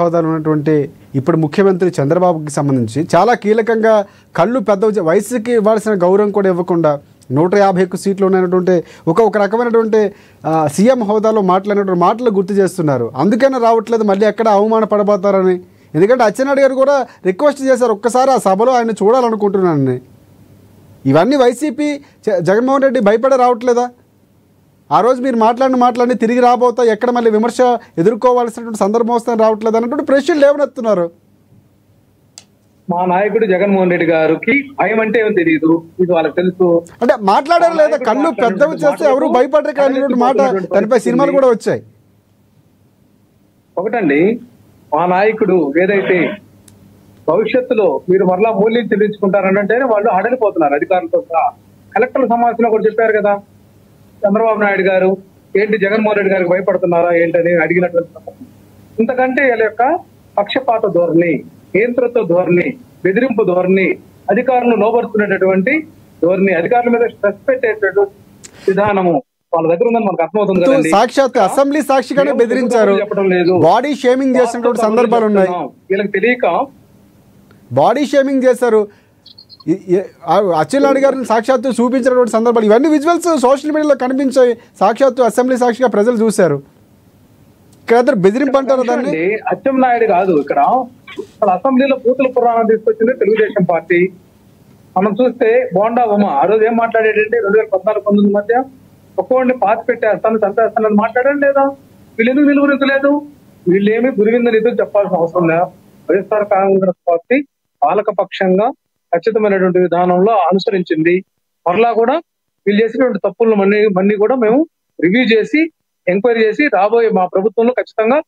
హోదాలో ఉన్నటువంటి ఇప్పుడు ముఖ్యమంత్రి చంద్రబాబుకి సంబంధించి చాలా కీలకంగా కళ్ళు పెద్ద వయసుకి ఇవ్వాల్సిన గౌరవం కూడా ఇవ్వకుండా 151 సీట్లు ఉన్నటువంటి ఒక రకమైనటువంటి సీఎం హోదాలో మాట్లాడినటువంటి మాటలు గుర్తు చేస్తున్నారు. అందుకనే రావట్లేదు, మళ్ళీ ఎక్కడ అవమానపడబోతారని. ఎందుకంటే అచ్చెన్నాయుడు గారు కూడా రిక్వెస్ట్ చేశారు, ఒక్కసారి ఆ సభలో ఆయన చూడాలనుకుంటున్నానని. ఇవన్నీ వైసీపీ జగన్మోహన్ రెడ్డి భయపడే రావట్లేదా? ఆ రోజు మీరు మాట్లాడి తిరిగి రాబోతా ఎక్కడ మళ్ళీ విమర్శ ఎదుర్కోవాల్సినటువంటి సందర్భం వస్తుందని రావట్లేదు అన్నటువంటి ప్రశ్నలు లేవనెత్తున్నారు. మా నాయకుడు జగన్మోహన్ రెడ్డి గారికి భయం అంటే ఏమో తెలియదు, ఇది వాళ్ళకి తెలుసు. అంటే మాట్లాడారు లేదా, కళ్ళు పెద్దవి చేస్తే ఎవరు భయపడరు కానీ మాట దానిపై సినిమాలు కూడా వచ్చాయి. ఒకటండి, మా నాయకుడు ఏదైతే భవిష్యత్తులో మీరు మరలా మూల్యం చెల్లించుకుంటారంటే వాళ్ళు అడలిపోతున్నారు అధికారులతో సహా. కలెక్టర్ల సమావేశంలో కూడా చెప్పారు కదా చంద్రబాబు నాయుడు గారు, ఏంటి జగన్మోహన్ రెడ్డి గారికి భయపడుతున్నారా ఏంటని అడిగినటువంటి. ఇంతకంటే వీళ్ళ యొక్క పక్షపాత ధోరణి, నియంత్రిత ధోరణి, బెదిరింపు ధోరణి, అధికారులను లోబరుచుకునేటటువంటి ధోరణి, అధికారుల మీద స్ట్రెస్ పెట్టేటటువంటి విధానము వాళ్ళ దగ్గర ఉందని మనకు అర్థమవుతుంది కదండి. సాక్షాత్ అసెంబ్లీ సాక్షిగానే బెదిరించారు, చెప్పడం లేదు, బాడీ షేమింగ్ చేసినటువంటి సందర్భాలు ఉన్నాయి. వీళ్ళకి తెలియక బాడీ షేమింగ్ చేశారు. అచ్చెన్నాయుడు గారిని సాక్షాత్తు చూపించినటువంటి సందర్భాలు, ఇవన్నీ విజువల్స్ సోషల్ మీడియాలో కనిపించాయి. సాక్షాత్తు అసెంబ్లీ సాక్షిగా ప్రజలు చూశారు. ఇక్కడ బెదిరింపు అంటారు దాన్ని. అచ్చెన్నాయుడు కాదు, ఇక్కడ అసెంబ్లీలో పూతుల పురాణం తీసుకొచ్చింది తెలుగుదేశం పార్టీ. మనం చూస్తే బోండా ఉమ ఆ రోజు ఏం మాట్లాడేటంటే 2014-19 మధ్య ఒక్కోడిని పాతి పెట్టేస్తాను చంపేస్తానని మాట్లాడాడు లేదా? వీళ్ళు ఎందుకు నిలువరించలేదు? వీళ్ళేమి గురివింద నిధులు చెప్పాల్సిన అవసరం లేదా? వైఎస్ఆర్ కాంగ్రెస్ పార్టీ పాలకపక్షంగా ఖచ్చితమైనటువంటి విధానంలో అనుసరించింది. మరలా కూడా వీళ్ళు చేసినటువంటి తప్పులను మన్ని కూడా మేము రివ్యూ చేసి ఎంక్వైరీ చేసి రాబోయే మా ప్రభుత్వంలో ఖచ్చితంగా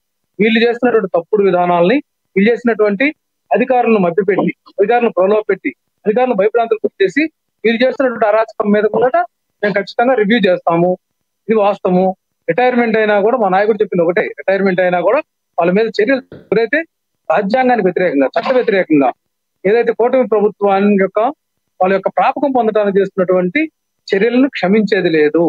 వీళ్ళు చేస్తున్నటువంటి తప్పుడు విధానాలని, వీళ్ళు చేసినటువంటి అధికారులను మభ్యపెట్టి, అధికారులను ప్రలోభ పెట్టి, అధికారులను భయభ్రాంతులు చేసి వీళ్ళు చేస్తున్నటువంటి అరాచకం మీద కూడా మేము ఖచ్చితంగా రివ్యూ చేస్తాము. ఇది వాస్తవము. రిటైర్మెంట్ అయినా కూడా మా నాయకుడు చెప్పింది ఒకటే, రిటైర్మెంట్ అయినా కూడా వాళ్ళ మీద చర్యలు ఎవరైతే రాజ్యాంగానికి వ్యతిరేకంగా, చట్ట వ్యతిరేకంగా ఏదైతే కూటమి ప్రభుత్వాన్ని యొక్క వాళ్ళ యొక్క ప్రాపకం పొందడానికి చేస్తున్నటువంటి చర్యలను క్షమించేది లేదు.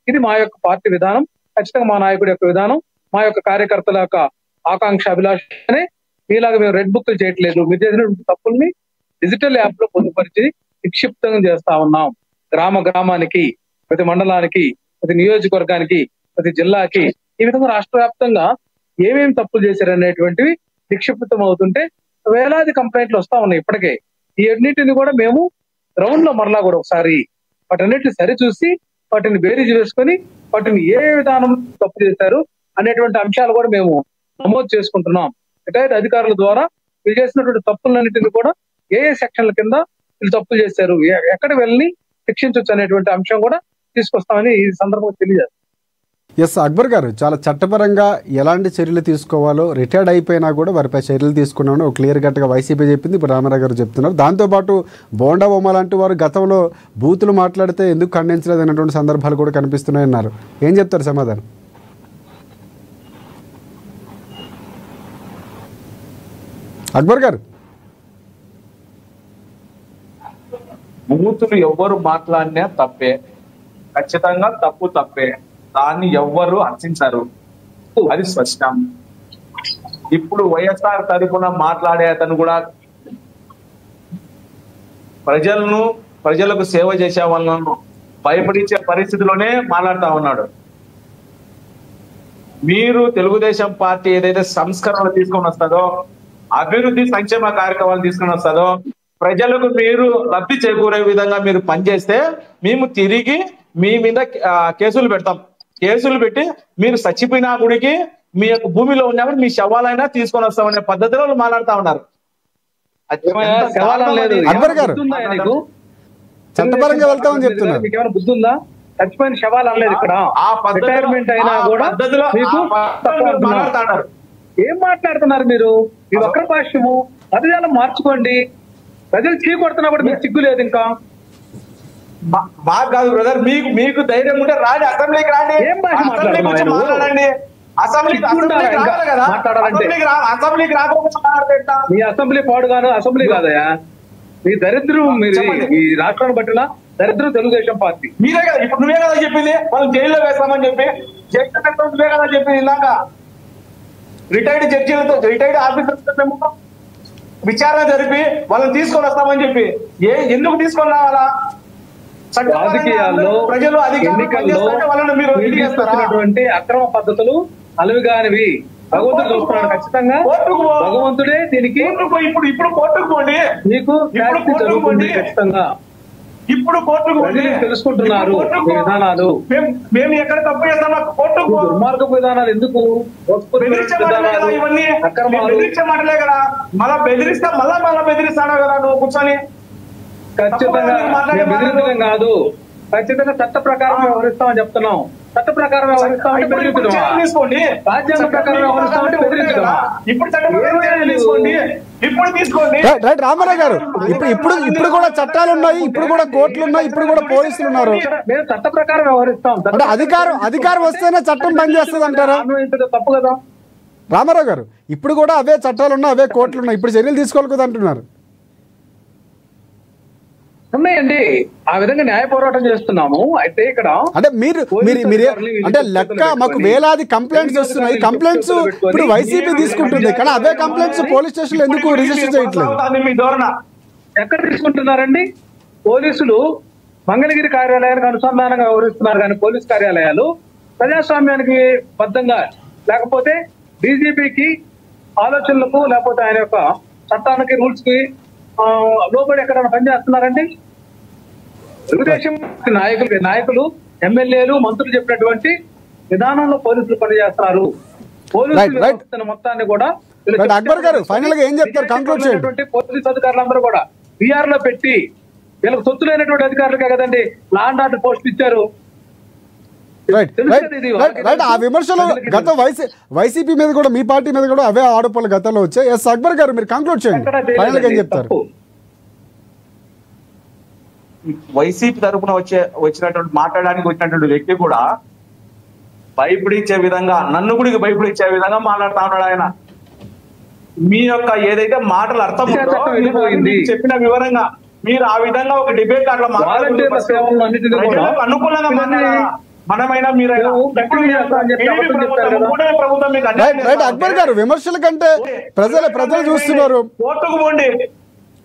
ఇది మా యొక్క పార్టీ విధానం, ఖచ్చితంగా మా నాయకుడి యొక్క విధానం, మా యొక్క కార్యకర్తల యొక్క ఆకాంక్ష అభిలాషనే. మీలాగా మేము రెడ్ బుక్లు చేయట్లేదు, మీరు చేసినటువంటి తప్పుల్ని డిజిటల్ యాప్ లో పొందుపరిచి నిక్షిప్తంగా చేస్తా ఉన్నాం. గ్రామానికి, ప్రతి మండలానికి, ప్రతి నియోజకవర్గానికి, ప్రతి జిల్లాకి, ఈ విధంగా రాష్ట్ర వ్యాప్తంగా ఏమేమి తప్పులు చేశారనేటువంటివి నిక్షిప్తం అవుతుంటే వేలాది కంప్లైంట్లు వస్తా ఉన్నాయి ఇప్పటికే. ఈ అన్నింటిని కూడా మేము గ్రౌండ్ లో మరలా కూడా ఒకసారి వాటన్నిటిని సరిచూసి వాటిని బేరీజ్ వేసుకొని వాటిని ఏ విధానం తప్పు చేశారు అనేటువంటి అంశాలు కూడా మేము నమోదు చేసుకుంటున్నాం. రిటైర్డ్ అధికారుల ద్వారా వీళ్ళు చేసినటువంటి తప్పులన్నింటినీ కూడా ఏ సెక్షన్ల కింద వీళ్ళు తప్పులు చేశారు, ఎక్కడ వెళ్ళి శిక్షించవచ్చు అనేటువంటి అంశం కూడా తీసుకొస్తామని ఈ సందర్భంగా తెలియజేస్తాం. ఎస్ అక్బర్ గారు, చాలా చట్టపరంగా ఎలాంటి చర్యలు తీసుకోవాలో రిటైర్డ్ అయిపోయినా కూడా వారిపై చర్యలు తీసుకున్నామని ఒక క్లియర్ కట్గా వైసీపీ చెప్పింది, ఇప్పుడు రామారావు గారు చెప్తున్నారు. దాంతోపాటు బోండా బొమ్మ లాంటి వారు గతంలో బూతులు మాట్లాడితే ఎందుకు ఖండించలేదు అన్నటువంటి సందర్భాలు కూడా కనిపిస్తున్నాయన్నారు. ఏం చెప్తారు సమాధానం? అక్బర్ గారు, బూతులు ఎవ్వరు మాట్లాడినా తప్పే, ఖచ్చితంగా తప్పే, దాన్ని ఎవ్వరు హర్షించరు, అది స్పష్టం. ఇప్పుడు వైఎస్ఆర్ తరఫున మాట్లాడే అతను కూడా ప్రజలకు సేవ చేసే వాళ్ళను భయపడించే పరిస్థితిలోనే మాట్లాడుతా ఉన్నాడు. మీరు తెలుగుదేశం పార్టీ ఏదైతే సంస్కరణలు తీసుకొని వస్తుందో, అభివృద్ధి సంక్షేమ కార్యక్రమాలు తీసుకొని వస్తుందో, ప్రజలకు మీరు లబ్ధి చేకూరే విధంగా మీరు పనిచేస్తే మేము తిరిగి మీ మీద కేసులు పెట్టి మీరు చచ్చిపోయినా గుడికి మీ యొక్క భూమిలో ఉన్నప్పుడు మీ శవాలైనా తీసుకొని వస్తామనే పద్ధతిలో మాట్లాడుతా ఉన్నారు. అక్బర్ గారు, చట్టపరంగా వెళ్తామని చెప్తున్నారు. మీకు ఏమైనా బుద్ధి ఉందా? చచ్చిపోయిన శవాలు అనలేదు ఇక్కడ. రిటైర్మెంట్ అయినా కూడా ఏం మాట్లాడుతున్నారు మీరు? మీ ఒక్కరి భాష్యము పదజాలం మార్చుకోండి. ప్రజలు చీ కొడుతున్నా కూడా మీకు సిగ్గు లేదు. ఇంకా మాకు కాదు బ్రదర్, మీకు ధైర్యం ఉంటే రాండి, అసెంబ్లీకి రాండి, ఏం భాష మాట్లాడండి. అసెంబ్లీకి రాకపోతే మీ అసెంబ్లీ పాడుగాను అసెంబ్లీ కాదయా. మీ దరిద్రం, మీరు ఈ రాష్ట్రాన్ని బట్టిన దరిద్రం తెలుగుదేశం పార్టీ. మీరే కదా, ఇప్పుడు నువ్వే కదా చెప్పింది వాళ్ళు జైల్లో వేస్తామని చెప్పి, జైల్లో నువ్వే కదా చెప్పింది ఇందాక. రిటైర్డ్ జడ్జీలతో, రిటైర్డ్ ఆఫీసర్లతో మేము విచారణ జరిపి వాళ్ళని తీసుకొని వస్తామని చెప్పి ఎందుకు తీసుకొని రావాలా? రాజకీయాల్లో ప్రజలు అధికారులు అక్రమ పద్ధతులు అలవిగానివి భగవంతుడు చూస్తున్నాడు. ఖచ్చితంగా భగవంతుడే దీనికి ఇప్పుడు కోర్టుకు పోండి, మీకు ఖచ్చితంగా ఇప్పుడు కోర్టుకు తెలుసుకుంటున్నారు విధానాలు. మేము ఎక్కడ తప్పు చేస్తాం? కోర్టుకు దుర్మార్గపు విధానాలు ఎందుకు? ఇవన్నీ బెదిరించే మాటలే కదా. మళ్ళా బెదిరిస్తాడా కదా నువ్వు కూర్చొని? ఖచ్చితంగా బెదిరించడం కాదు, ఖచ్చితంగా చట్ట ప్రకారం వ్యవహరిస్తామని చెప్తున్నాం. చట్ట ప్రకారం వ్యవహరిస్తామంటే తీసుకోండి, రాజ్యాంగ ప్రకారం వ్యవహరిస్తామంటే బెదిరించడం. ఇప్పుడు చట్ట ప్రకారం తీసుకోండి, ఇప్పుడు తీసుకోండి. రైట్ రామారావు గారు, ఇప్పుడు కూడా చట్టాలు ఉన్నాయి, ఇప్పుడు కూడా కోర్టులు ఉన్నాయి, ఇప్పుడు కూడా పోలీసులు ఉన్నారు. మేము చట్ట ప్రకారం వ్యవహరిస్తాం. అంటే అధికారం వస్తేనే చట్టం పనిచేస్తుంది అంటారా? తప్పు కదా రామారావు గారు, ఇప్పుడు కూడా అవే చట్టాలు ఉన్నాయి, అవే కోర్టులు ఉన్నాయి, ఇప్పుడు చర్యలు తీసుకోవాలి కదా అంటున్నారు. ఉన్నాయండి, ఆ విధంగా న్యాయ పోరాటం చేస్తున్నాము. అయితే ఇక్కడ అంటే మీరు అంటే లెక్క మాకు వేలాది కంప్లైంట్స్ వస్తున్నాయి. కంప్లైంట్స్ ఇప్పుడు వైసీపీ తీసుకుంటుంది, కానీ అవే కంప్లైంట్స్ పోలీస్ స్టేషన్ ఎందుకు రిజిస్టర్ చేయట్లేదు? ఎక్కడ తీసుకుంటున్నారండి? పోలీసులు మంగళగిరి కార్యాలయానికి అనుసంధానంగా వ్యవహరిస్తున్నారు, కానీ పోలీస్ కార్యాలయాలు ప్రజాస్వామ్యానికి బద్దంగా, లేకపోతే డీజీపీకి ఆలోచనలకు, లేకపోతే ఆయన యొక్క చట్టానికి, రూల్స్ కి లోబడి ఎక్కడైనా పనిచేస్తున్నారండి? తెలుగుదేశం నాయకులు ఎమ్మెల్యేలు మంత్రులు చెప్పినటువంటి విధానంలో పోలీసులు పనిచేస్తున్నారు. పోలీసులు మొత్తాన్ని కూడా పోలీసు అధికారులందరూ కూడా బీఆర్ లో పెట్టి వీళ్ళకి సొత్తులైనటువంటి అధికారులకే కదండి లా అండ్ ఆర్డర్ పోస్టులు ఇచ్చారు. ఆ విమర్శలు గత వైసీపీ మీద కూడా, మీ పార్టీ మీద కూడా అవే ఆరోపణలు గతంలో వచ్చాయి. ఎస్ అక్బర్ గారు, మీరు కంక్లూడ్ చేయండి, ఫైనల్ గా ఏం చెప్తారు? వైసీపీ తరఫున వచ్చినటువంటి మాట్లాడడానికి వచ్చినటువంటి వ్యక్తి కూడా భయపడించే విధంగా, నన్ను కూడా భయపడించే విధంగా మాట్లాడుతా ఉన్నాడు ఆయన. మీ యొక్క ఏదైతే మాటలు అర్థం చెప్పిన వివరంగా మీరు ఆ విధంగా ఒక డిబేట్ అట్లా అనుకూలంగా మాట్లాడారా? మనమైనా మీరైనా అక్బర్ గారు, విమర్శల కంటే ప్రజలు చూస్తున్నారు. కోర్టుకు పోండి.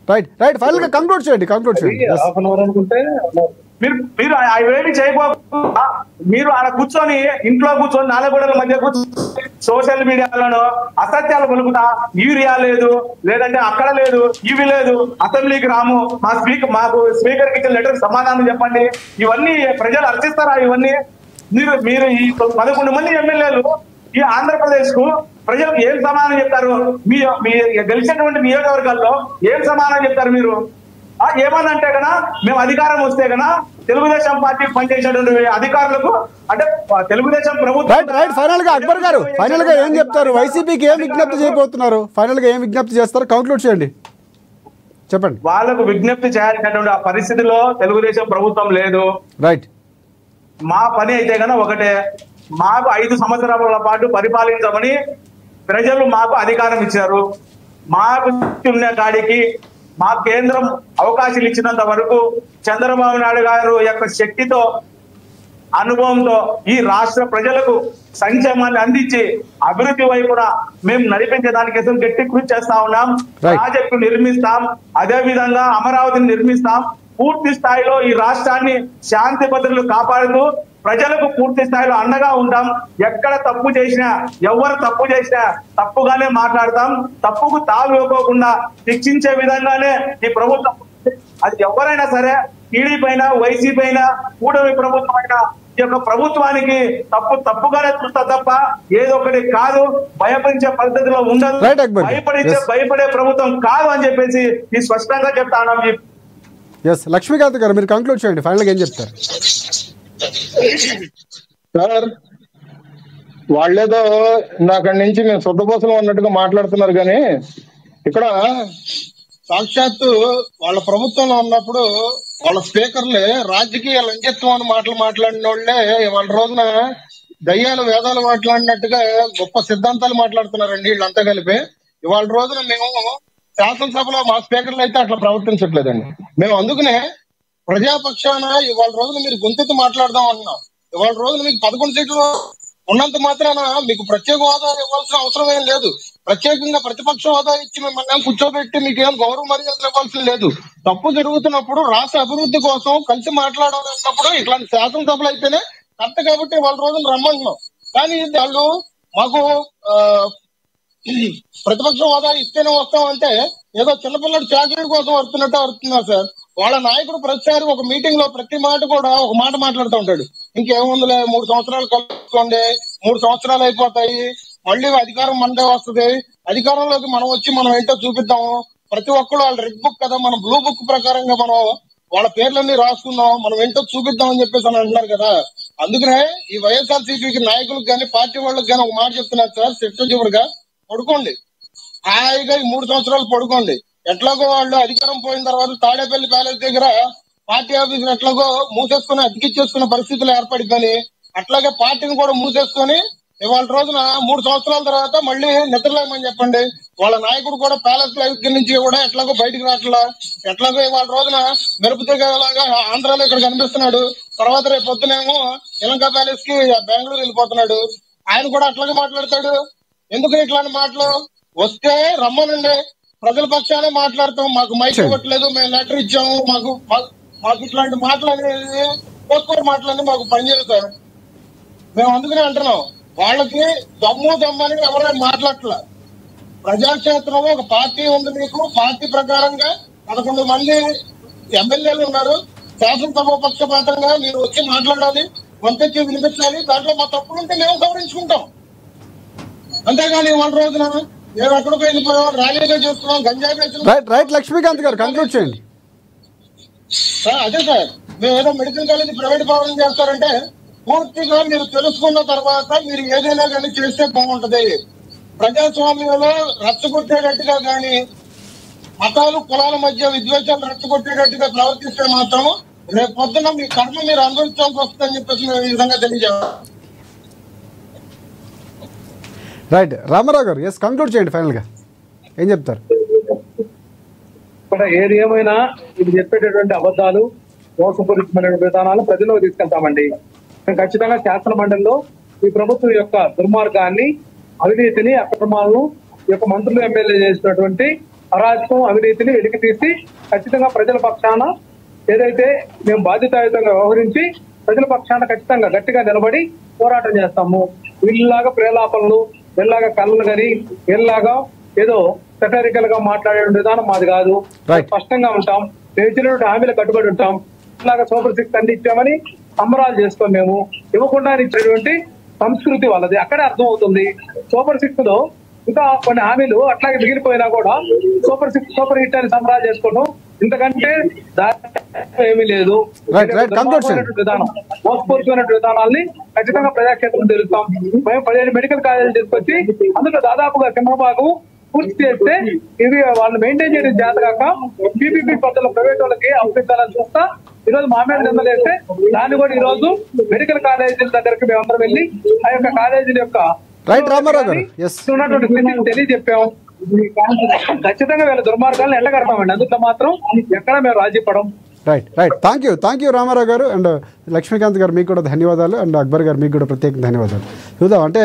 రైట్ ఫైనల్ గా కంక్లూడ్ చేయండి. మీరు అవేమి చేయకపోకుండా మీరు ఆడ కూర్చొని, ఇంట్లో కూర్చొని, నాలుగోడల మధ్య కూర్చొని సోషల్ మీడియాలను అసత్యాలు పలుకుతా, యూరియా లేదు, లేదంటే అక్కడ లేదు, ఇవి లేదు, అసెంబ్లీకి రాము, మాకు స్పీకర్కి ఇచ్చిన లెటర్ సమాధానం చెప్పండి, ఇవన్నీ ప్రజలు అర్చిస్తారా? ఇవన్నీ మీరు ఈ 11 మంది ఎమ్మెల్యేలు ఈ ఆంధ్రప్రదేశ్ కు ప్రజలకు ఏం సమాధానం చెప్తారు? మీ గెలిచినటువంటి నియోజకవర్గాల్లో ఏం సమాధానం చెప్తారు మీరు? ఏమనంటే కన్నా మేము అధికారం వస్తే కన్నా తెలుగుదేశం పార్టీ పనిచేసేటువంటి అధికారులకు, అంటే తెలుగుదేశం ప్రభుత్వం. ఫైనల్ గా అక్బర్ గారు, ఫైనల్ గా ఏం చెప్తారు? వైసీపీకి ఏం విజ్ఞప్తి చేయబోతున్నారు? ఫైనల్ గా ఏం విజ్ఞప్తి చేస్తారు? కంక్లూడ్ చేయండి, చెప్పండి. వాళ్ళకు విజ్ఞప్తి చేయాల్సినటువంటి ఆ పరిస్థితిలో తెలుగుదేశం ప్రభుత్వం లేదు. రైట్. మా పని అయితే కన్నా ఒకటే, మాకు 5 సంవత్సరాల పాటు పరిపాలించమని ప్రజలు మాకు అధికారం ఇచ్చారు. మాకు ఉన్న కాడికి మా కేంద్రం అవకాశాలు ఇచ్చినంత వరకు చంద్రబాబు నాయుడు గారు యొక్క శక్తితో, అనుభవంతో ఈ రాష్ట్ర ప్రజలకు సంక్షేమాన్ని అందించి అభివృద్ధి వైపున మేము నడిపించడానికి గట్టి కృషి చేస్తా ఉన్నాం. ప్రాజెక్టు నిర్మిస్తాం, అదే విధంగా అమరావతిని నిర్మిస్తాం. పూర్తి స్థాయిలో ఈ రాష్ట్రాన్ని శాంతి భద్రతలు కాపాడుతూ ప్రజలకు పూర్తి స్థాయిలో అండగా ఉంటాం. ఎక్కడ తప్పు చేసినా, ఎవరు తప్పు చేసినా తప్పుగానే మాట్లాడతాం. తప్పుకు తావు ఇవ్వకోకుండా శిక్షించే విధంగానే ఈ ప్రభుత్వం, అది ఎవరైనా సరే, టీడీపీ అయినా, వైసీపీ అయినా, కూటమి ప్రభుత్వం అయినా, ఈ యొక్క ప్రభుత్వానికి తప్పుగానే చూస్తా తప్ప ఏదో ఒకటి కాదు, భయపరించే పద్ధతిలో ఉండదు. భయపడే ప్రభుత్వం కాదు అని చెప్పేసి ఈ స్పష్టంగా చెప్తా ఉన్నాం. లక్ష్మీకాంత్ గారు, మీరు కంక్లూడ్ చేయండి, ఫైనల్ గా ఏం చెప్తారు? సార్, వాళ్ళేదో నాకడి నుంచి మేము శుద్ధపోసలం అన్నట్టుగా మాట్లాడుతున్నారు, కానీ ఇక్కడ సాక్షాత్తు వాళ్ళ ప్రభుత్వంలో ఉన్నప్పుడు వాళ్ళ స్పీకర్లే రాజకీయ లంచత్వం అని మాటలు మాట్లాడిన వాళ్ళే వాళ్ళ రోజున దయ్యాలు వేదాలు మాట్లాడినట్టుగా గొప్ప సిద్ధాంతాలు మాట్లాడుతున్నారండి వీళ్ళంతా కలిపి. ఇవాళ రోజున మేము శాసనసభలో మా స్పీకర్లు అయితే అట్లా ప్రవర్తించట్లేదండి. మేము అందుకనే ప్రజాపక్షాన ఇవాళ రోజున మీరు గొంతెత్తి మాట్లాడదాం అంటున్నాం. ఇవాళ రోజున మీకు 11 సీట్లు ఉన్నంత మాత్రాన మీకు ప్రత్యేక హోదా ఇవ్వాల్సిన అవసరం ఏం లేదు. ప్రత్యేకంగా ప్రతిపక్ష హోదా ఇచ్చి మిమ్మల్ని కూర్చోబెట్టి మీకేం గౌరవ మర్యాదలు ఇవ్వాల్సిన లేదు. తప్పు జరుగుతున్నప్పుడు రాష్ట్ర అభివృద్ధి కోసం కలిసి మాట్లాడాలన్నప్పుడు ఇట్లాంటి శాసనసభలు అయితేనే కరెక్ట్ కాబట్టి వాళ్ళ రోజులు రమ్మంటున్నాం. కానీ వాళ్ళు మాకు ప్రతిపక్ష హోదా ఇస్తేనే వస్తాం అంటే ఏదో చిన్నపిల్లడు చాకరీ కోసం వస్తున్నట్టు వస్తున్నారు సార్. వాళ్ళ నాయకుడు ప్రతిసారి ఒక మీటింగ్ లో ప్రతి మాట కూడా ఒక మాట మాట్లాడుతూ ఉంటాడు. ఇంకేముందిలే 3 సంవత్సరాలు కలుసుకోండి, 3 సంవత్సరాలు అయిపోతాయి, మళ్ళీ అధికారం మనదే వస్తుంది, అధికారంలోకి మనం వచ్చి మనం ఏంటో చూపిద్దాము, ప్రతి ఒక్కరు వాళ్ళ రెడ్ బుక్ కదా, మన బ్లూ బుక్ ప్రకారంగా మనం వాళ్ళ పేర్లన్నీ రాసుకుందాం, మనం ఏంటో చూపిద్దాం అని చెప్పేసి అని అంటున్నారు కదా. అందుకనే ఈ వైఎస్ఆర్సీపీకి నాయకులకు కానీ పార్టీ వాళ్ళకి కానీ ఒక మాట చెప్తున్నారు సార్, చివరిగా పడుకోండి, హాయిగా ఈ 3 సంవత్సరాలు పడుకోండి. ఎట్లాగో వాళ్ళు అధికారం పోయిన తర్వాత తాడేపల్లి ప్యాలెస్ దగ్గర పార్టీ ఆఫీసులు ఎట్లాగో మూసేసుకుని అతికిచ్చేసుకున్న పరిస్థితులు ఏర్పడిందని అట్లాగే పార్టీని కూడా మూసేసుకొని ఇవాళ రోజున 3 సంవత్సరాల తర్వాత మళ్ళీ నిద్రలేమని చెప్పండి. వాళ్ళ నాయకుడు కూడా ప్యాలెస్ దగ్గర నుంచి కూడా ఎట్లాగో బయటకు రావట్లా, ఎట్లాగో ఇవాళ రోజున మెరుపుతీగలాగా ఆంధ్రాలో ఇక్కడ కనిపిస్తున్నాడు, తర్వాత రేపు పొద్దునేమో శ్రీలంక ప్యాలెస్ కి బెంగళూరు వెళ్ళిపోతున్నాడు. ఆయన కూడా అట్లాగే మాట్లాడతాడు. ఎందుకు ఇట్లాంటి మాటలు? వస్తే రమ్మనండి, ప్రజల పక్షానే మాట్లాడతాం, మాకు మైక్ ఇవ్వట్లేదు, మేము లెటర్ ఇచ్చాము, మాకు ఇట్లాంటి మాటలు అనేది కోసుకోరు మాటలన్నీ మాకు పనిచేస్తారు. మేము అందుకనే అంటున్నాం, వాళ్ళకి దమ్మని ఎవరైనా మాట్లాడట్లా. ప్రజాక్షేత్రంలో ఒక పార్టీ ఉంది, మీకు పార్టీ ప్రకారంగా 11 మంది ఎమ్మెల్యేలు ఉన్నారు, శాసనసభ పక్షపాతంగా మీరు వచ్చి మాట్లాడాలి, వంతెచ్చి వినిపించాలి, దాంట్లో మా తప్పులుంటే మేము గౌరవించుకుంటాం. అంతేగాని వాళ్ళ రోజున మేము ఎక్కడికి వెళ్ళిపోయాం, ర్యాలీగా చేస్తున్నాం, గంజాయి రైట్ లక్ష్మీకాంత్ గారు కంక్లూడ్ చేయండి. అదే సార్, మేము ఏదో మెడికల్ కాలేజ్ ప్రైవేట్ భవనం చేస్తారంటే పూర్తిగా మీరు తెలుసుకున్న తర్వాత మీరు ఏదైనా కానీ చేస్తే బాగుంటది. ప్రజాస్వామ్యంలో రచ్చగొట్టేటట్టుగా కానీ మతాలు కులాల మధ్య విద్వేషాలు రచ్చగొట్టేటట్టుగా ప్రవర్తిస్తే మాత్రం రేపు పొద్దున మీ కర్మ మీరు అనుభవించాల్సి వస్తుందని చెప్పేసి మేము ఈ విధంగా తెలియజేస్తాం. రైట్ రామారావు గారు, ఎస్ కంక్లూడ్ చేయండి, ఫైనల్ గా ఏం చెప్తారు? ఏది ఏమైనా ఇది చెప్పేటటువంటి అబద్ధాలు, మోసపూరితమైన విధానాలు ప్రజల్లో తీసుకెళ్తామండి. మేము ఖచ్చితంగా శాసన మండలిలో ఈ ప్రభుత్వం యొక్క దుర్మార్గాన్ని, అవినీతిని, అక్రమాలను, ఈ యొక్క మంత్రులు ఎమ్మెల్యే చేసినటువంటి అరాచకం, అవినీతిని వెలికి తీసి ఖచ్చితంగా ప్రజల పక్షాన ఏదైతే మేము బాధ్యతాయుతంగా వ్యవహరించి ప్రజల పక్షాన ఖచ్చితంగా గట్టిగా నిలబడి పోరాటం చేస్తాము. వీళ్ళలాగా ప్రేలాపనలు, వీళ్ళలాగా కళ్ళను కానీ వీళ్ళలాగా ఏదో సెటరికల్ గా మాట్లాడే విధానం మాది కాదు. స్పష్టంగా ఉంటాం, మేము ఇచ్చినటువంటి హామీలు కట్టుబడి ఉంటాం. ఇలాగా సూపర్ 6 అన్ని ఇచ్చామని సంబరాలు చేసుకోం. మేము ఇవ్వకుండా ఇచ్చినటువంటి సంస్కృతి వాళ్ళది, అక్కడే అర్థం అవుతుంది. సూపర్ 6 లో ఇంకా కొన్ని హామీలు అట్లాగే మిగిలిపోయినా కూడా సూపర్ 6 సూపర్ హిట్ అని సంబరాలు చేసుకోవడం ఇంతకంటే ఏమీ లేదు. విధానం, మోసపూరితమైన విధానాల్ని ఖచ్చితంగా ప్రజాక్షేత్రం తెలుస్తాం. మేము 15 మెడికల్ కాలేజీలు తీసుకొచ్చి అందులో దాదాపుగా సింహభాగం పూర్తి చేస్తే ఇది వాళ్ళు మెయింటైన్ చేయడం చేత కాక పీపీపీ పద్ధతులు ప్రైవేట్ వాళ్ళకి అప్పించాలని చూస్తా ఈ రోజు మా మీద నిందలేస్తే దాన్ని కూడా ఈ రోజు మెడికల్ కాలేజీల దగ్గరికి మేమందరం వెళ్ళి ఆ యొక్క కాలేజీల యొక్క ఉన్నటువంటి స్థితిని తెలియజెప్పాం. ఖచ్చితంగా వీళ్ళ దుర్మార్గాలను ఎండగడతామండి. అందులో మాత్రం ఎక్కడ మేము రాజీ పడం. రైట్ థ్యాంక్ యూ రామారావు గారు అండ్ లక్ష్మీకాంత్ గారు, మీకు కూడా ధన్యవాదాలు, అండ్ అక్బర్ గారు మీకు కూడా ప్రత్యేక ధన్యవాదాలు. చూద్దాం, అంటే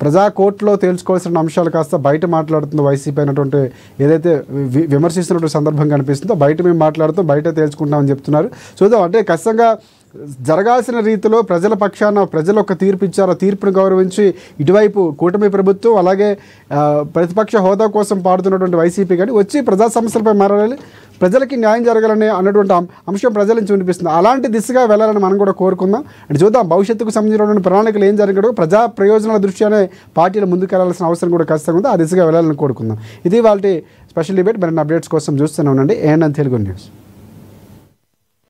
ప్రజా కోర్టులో తేల్చుకోవాల్సిన అంశాలు కాస్త బయట మాట్లాడుతుందో వైసీపీ అయినటువంటి ఏదైతే విమర్శిస్తున్నటువంటి సందర్భం కనిపిస్తుందో బయట మేము మాట్లాడుతూ బయట తేల్చుకుంటామని చెప్తున్నారు. చూద్దాం, అంటే ఖచ్చితంగా జరగాల్సిన రీతిలో ప్రజల పక్షాన ప్రజలు ఒక తీర్పు ఇచ్చారు, తీర్పును గౌరవించి ఇటువైపు కూటమి ప్రభుత్వం అలాగే ప్రతిపక్ష హోదా కోసం పాడుతున్నటువంటి వైసీపీ కానీ వచ్చి ప్రజా సమస్యలపై మారాలి, ప్రజలకి న్యాయం జరగాలని అన్నటువంటి అంశం ప్రజల నుంచి వినిపిస్తుంది. అలాంటి దిశగా వెళ్ళాలని మనం కూడా కోరుకుందాం. అంటే చూద్దాం, భవిష్యత్తుకు సంబంధించినటువంటి ప్రణాళికలు ఏం జరిగాడో ప్రజా ప్రయోజనాల దృష్ట్యానే పార్టీలు ముందుకు వెళ్ళాల్సిన అవసరం కూడా ఖచ్చితంగా ఉంది. ఆ దిశగా వెళ్ళాలని కోరుకుందాం. ఇది వాళ్ళ స్పెషల్ డిబేట్. మరిన్ని అప్డేట్స్ కోసం చూస్తూనే ఉండండి ANN తెలుగు న్యూస్.